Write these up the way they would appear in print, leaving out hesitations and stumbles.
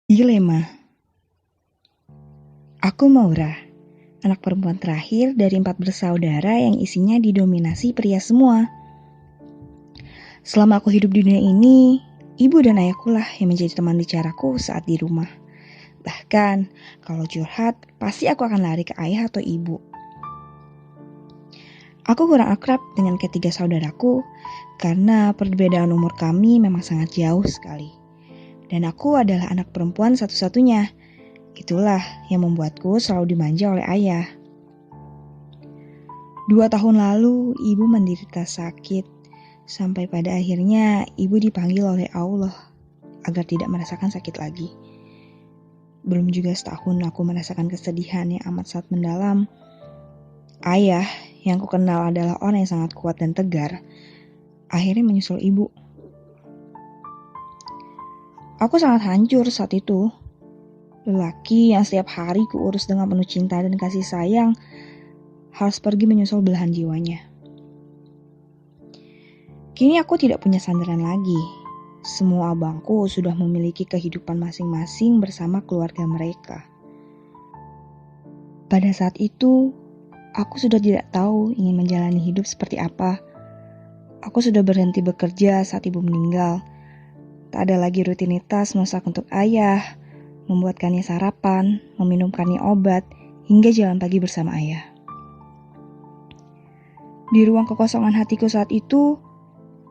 Dilema. Aku Maura, anak perempuan terakhir dari 4 bersaudara yang isinya didominasi pria semua. Selama aku hidup di dunia ini, ibu dan ayahku lah yang menjadi teman bicaraku saat di rumah. Bahkan, kalau curhat, pasti aku akan lari ke ayah atau ibu. Aku kurang akrab dengan ketiga saudaraku karena perbedaan umur kami memang sangat jauh sekali. Dan aku adalah anak perempuan satu-satunya. Itulah yang membuatku selalu dimanja oleh ayah. 2 tahun lalu, ibu menderita sakit. Sampai pada akhirnya, ibu dipanggil oleh Allah agar tidak merasakan sakit lagi. Belum juga setahun aku merasakan kesedihan yang amat sangat mendalam. Ayah, yang ku kenal adalah orang yang sangat kuat dan tegar, akhirnya menyusul ibu. Aku sangat hancur saat itu. Lelaki yang setiap hari kuurus dengan penuh cinta dan kasih sayang harus pergi menyusul belahan jiwanya. Kini aku tidak punya sandaran lagi. Semua abangku sudah memiliki kehidupan masing-masing bersama keluarga mereka. Pada saat itu, aku sudah tidak tahu ingin menjalani hidup seperti apa. Aku sudah berhenti bekerja saat ibu meninggal. Tak ada lagi rutinitas masak untuk ayah, membuatkannya sarapan, meminumkannya obat, hingga jalan pagi bersama ayah. Di ruang kekosongan hatiku saat itu,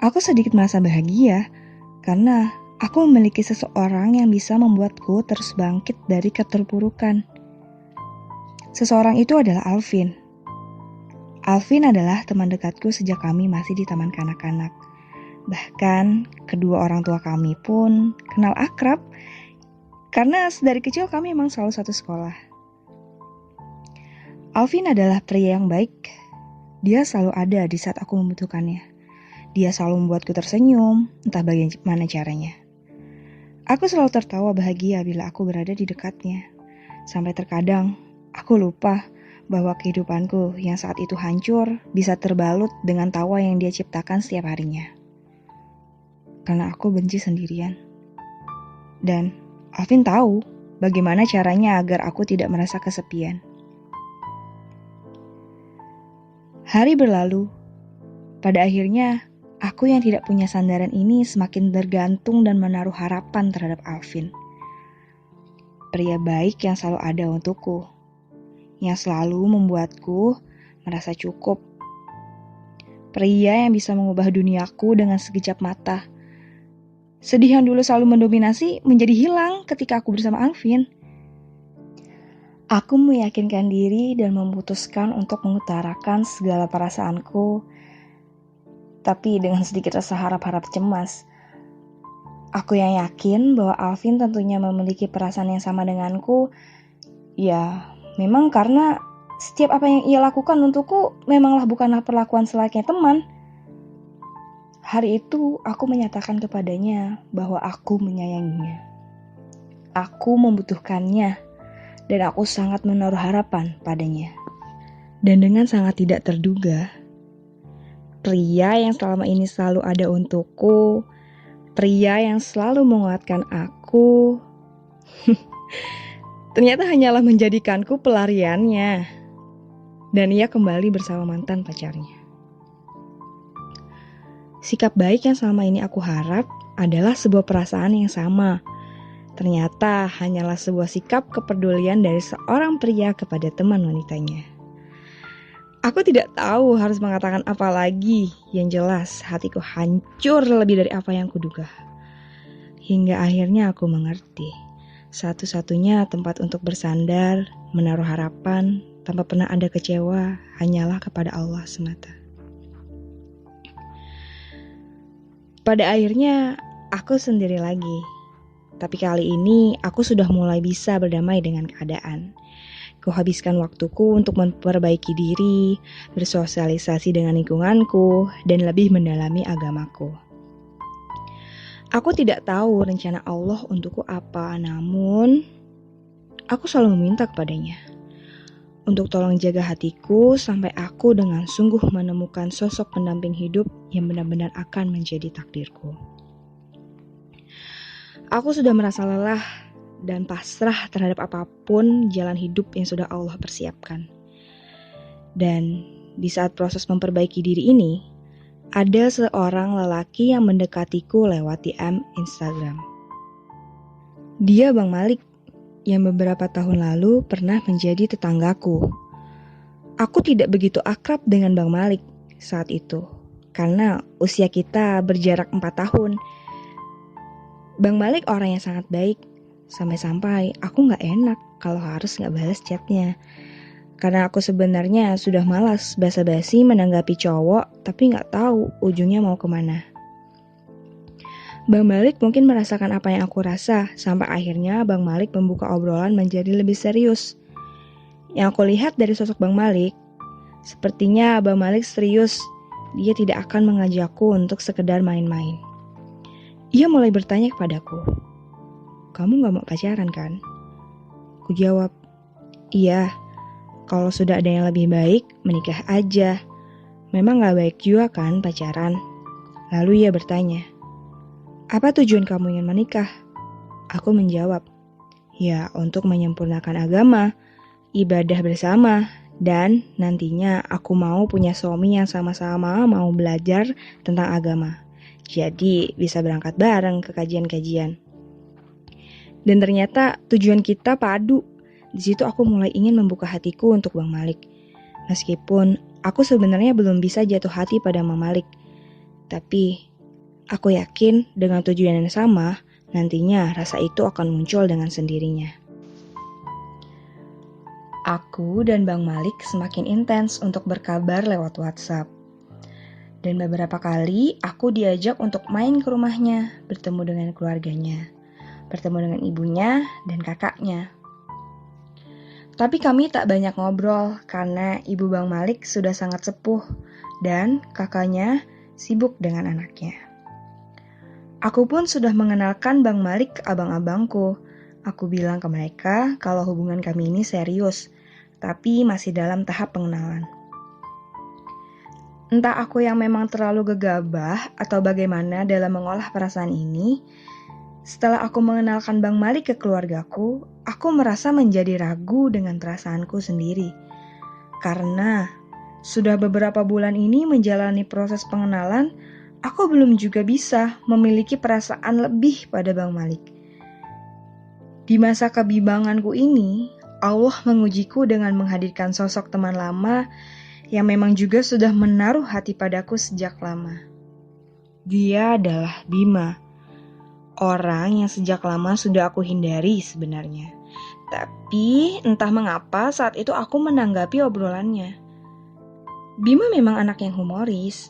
aku sedikit merasa bahagia karena aku memiliki seseorang yang bisa membuatku terus bangkit dari keterpurukan. Seseorang itu adalah Alvin. Alvin adalah teman dekatku sejak kami masih di taman kanak-kanak. Bahkan kedua orang tua kami pun kenal akrab karena dari kecil kami memang selalu satu sekolah. Alvin adalah pria yang baik. Dia selalu ada di saat aku membutuhkannya. Dia selalu membuatku tersenyum, entah bagaimana caranya. Aku selalu tertawa bahagia bila aku berada di dekatnya. Sampai terkadang aku lupa bahwa kehidupanku yang saat itu hancur bisa terbalut dengan tawa yang dia ciptakan setiap harinya. Karena aku benci sendirian. Dan Alvin tahu bagaimana caranya agar aku tidak merasa kesepian. Hari berlalu. Pada akhirnya, aku yang tidak punya sandaran ini semakin bergantung dan menaruh harapan terhadap Alvin. Pria baik yang selalu ada untukku. Yang selalu membuatku merasa cukup. Pria yang bisa mengubah duniaku dengan sekejap mata. Sedih yang dulu selalu mendominasi menjadi hilang ketika aku bersama Alvin. Aku meyakinkan diri dan memutuskan untuk mengutarakan segala perasaanku, tapi dengan sedikit rasa harap-harap cemas. Aku yang yakin bahwa Alvin tentunya memiliki perasaan yang sama denganku. Ya, memang karena setiap apa yang ia lakukan untukku memanglah bukanlah perlakuan selayaknya teman. Hari itu aku menyatakan kepadanya bahwa aku menyayanginya. Aku membutuhkannya dan aku sangat menaruh harapan padanya. Dan dengan sangat tidak terduga, pria yang selama ini selalu ada untukku, pria yang selalu menguatkan aku, ternyata hanyalah menjadikanku pelariannya. Dan ia kembali bersama mantan pacarnya. Sikap baik yang selama ini aku harap adalah sebuah perasaan yang sama. Ternyata hanyalah sebuah sikap kepedulian dari seorang pria kepada teman wanitanya. Aku tidak tahu harus mengatakan apa lagi. Yang jelas hatiku hancur lebih dari apa yang kuduga. Hingga akhirnya aku mengerti. Satu-satunya tempat untuk bersandar, menaruh harapan, tanpa pernah ada kecewa, hanyalah kepada Allah semata. Pada akhirnya, aku sendiri lagi. Tapi kali ini, aku sudah mulai bisa berdamai dengan keadaan. Kuhabiskan waktuku untuk memperbaiki diri, bersosialisasi dengan lingkunganku, dan lebih mendalami agamaku. Aku tidak tahu rencana Allah untukku apa, namun aku selalu meminta kepadanya untuk tolong jaga hatiku sampai aku dengan sungguh menemukan sosok pendamping hidup yang benar-benar akan menjadi takdirku. Aku sudah merasa lelah dan pasrah terhadap apapun jalan hidup yang sudah Allah persiapkan. Dan di saat proses memperbaiki diri ini, ada seorang lelaki yang mendekatiku lewat DM Instagram. Dia Bang Malik, yang beberapa tahun lalu pernah menjadi tetanggaku. Aku tidak begitu akrab dengan Bang Malik saat itu, karena usia kita berjarak 4 tahun. Bang Malik orang yang sangat baik, sampai-sampai aku gak enak kalau harus gak balas chatnya. Karena aku sebenarnya sudah malas basa-basi menanggapi cowok, tapi gak tahu ujungnya mau kemana. Bang Malik mungkin merasakan apa yang aku rasa, sampai akhirnya Bang Malik membuka obrolan menjadi lebih serius. Yang aku lihat dari sosok Bang Malik, sepertinya Bang Malik serius. Dia tidak akan mengajakku untuk sekedar main-main. Ia mulai bertanya kepadaku, "Kamu gak mau pacaran kan?" Ku jawab, "Iya, kalau sudah ada yang lebih baik, menikah aja. Memang gak baik juga kan pacaran?" Lalu ia bertanya, "Apa tujuan kamu ingin menikah?" Aku menjawab, "Ya, untuk menyempurnakan agama, ibadah bersama, dan nantinya aku mau punya suami yang sama-sama mau belajar tentang agama. Jadi bisa berangkat bareng ke kajian-kajian." Dan ternyata tujuan kita padu. Di situ aku mulai ingin membuka hatiku untuk Bang Malik. Meskipun aku sebenarnya belum bisa jatuh hati pada Bang Malik. Tapi aku yakin dengan tujuan yang sama, nantinya rasa itu akan muncul dengan sendirinya. Aku dan Bang Malik semakin intens untuk berkabar lewat WhatsApp. Dan beberapa kali aku diajak untuk main ke rumahnya, bertemu dengan keluarganya, bertemu dengan ibunya dan kakaknya. Tapi kami tak banyak ngobrol karena ibu Bang Malik sudah sangat sepuh dan kakaknya sibuk dengan anaknya. Aku pun sudah mengenalkan Bang Malik ke abang-abangku. Aku bilang ke mereka kalau hubungan kami ini serius, tapi masih dalam tahap pengenalan. Entah aku yang memang terlalu gegabah atau bagaimana dalam mengolah perasaan ini, setelah aku mengenalkan Bang Malik ke keluargaku, aku merasa menjadi ragu dengan perasaanku sendiri. Karena sudah beberapa bulan ini menjalani proses pengenalan, aku belum juga bisa memiliki perasaan lebih pada Bang Malik. Di masa kebimbanganku ini, Allah mengujiku dengan menghadirkan sosok teman lama yang memang juga sudah menaruh hati padaku sejak lama. Dia adalah Bima, orang yang sejak lama sudah aku hindari sebenarnya. Tapi entah mengapa saat itu aku menanggapi obrolannya. Bima memang anak yang humoris.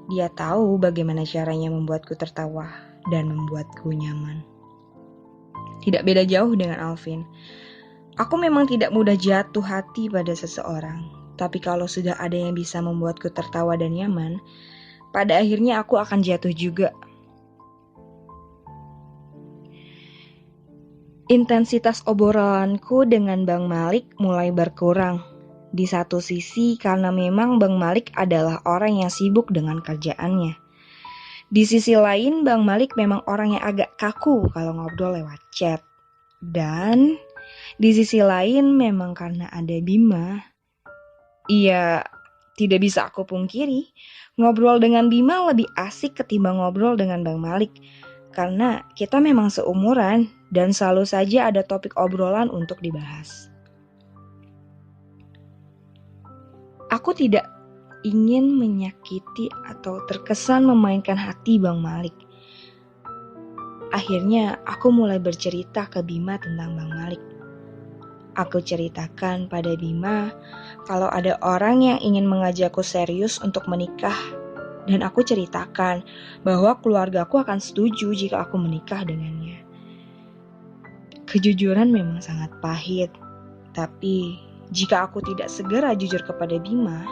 Dia tahu bagaimana caranya membuatku tertawa dan membuatku nyaman. Tidak beda jauh dengan Alvin. Aku memang tidak mudah jatuh hati pada seseorang. Tapi kalau sudah ada yang bisa membuatku tertawa dan nyaman, pada akhirnya aku akan jatuh juga. Intensitas obrolanku dengan Bang Malik mulai berkurang. Di satu sisi karena memang Bang Malik adalah orang yang sibuk dengan kerjaannya. Di sisi lain Bang Malik memang orang yang agak kaku kalau ngobrol lewat chat. Dan di sisi lain memang karena ada Bima, iya, tidak bisa aku pungkiri, ngobrol dengan Bima lebih asik ketimbang ngobrol dengan Bang Malik. Karena kita memang seumuran dan selalu saja ada topik obrolan untuk dibahas. Aku tidak ingin menyakiti atau terkesan memainkan hati Bang Malik. Akhirnya aku mulai bercerita ke Bima tentang Bang Malik. Aku ceritakan pada Bima kalau ada orang yang ingin mengajakku serius untuk menikah. Dan aku ceritakan bahwa keluargaku akan setuju jika aku menikah dengannya. Kejujuran memang sangat pahit. Tapi jika aku tidak segera jujur kepada Bima,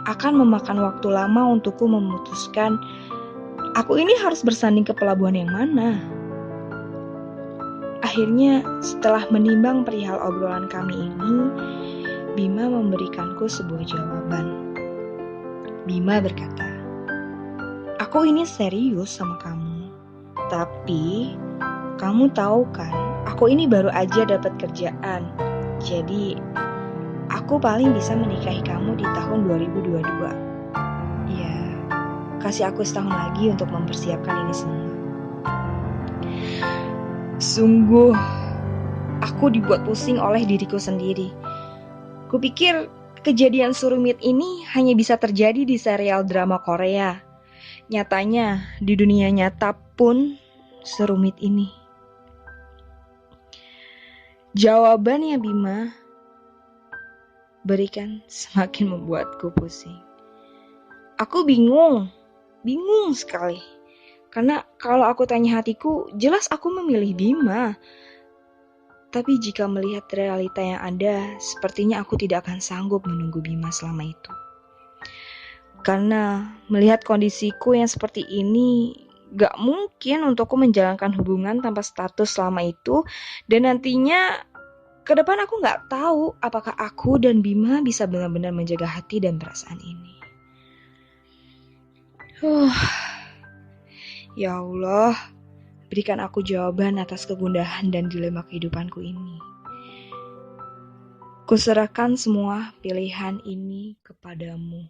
akan memakan waktu lama untukku memutuskan aku ini harus bersanding ke pelabuhan yang mana. Akhirnya setelah menimbang perihal obrolan kami ini, Bima memberikanku sebuah jawaban. Bima berkata, "Aku ini serius sama kamu. Tapi kamu tahu kan, Aku ini baru aja dapat kerjaan. Jadi, aku paling bisa menikahi kamu di tahun 2022. Ya, kasih aku setahun lagi untuk mempersiapkan ini semua. Sungguh, aku dibuat pusing oleh diriku sendiri. Kupikir kejadian serumit ini hanya bisa terjadi di serial drama Korea. Nyatanya, di dunia nyata pun serumit ini. Jawabannya Bima berikan semakin membuatku pusing. Aku bingung sekali. Karena kalau aku tanya hatiku, jelas aku memilih Bima. Tapi jika melihat realita yang ada, sepertinya aku tidak akan sanggup menunggu Bima selama itu. Karena melihat kondisiku yang seperti ini, gak mungkin untukku menjalankan hubungan tanpa status selama itu. Dan nantinya ke depan aku gak tahu apakah aku dan Bima bisa benar-benar menjaga hati dan perasaan ini. Ya Allah, berikan aku jawaban atas kegundahan dan dilema kehidupanku ini. Kuserahkan semua pilihan ini kepadamu.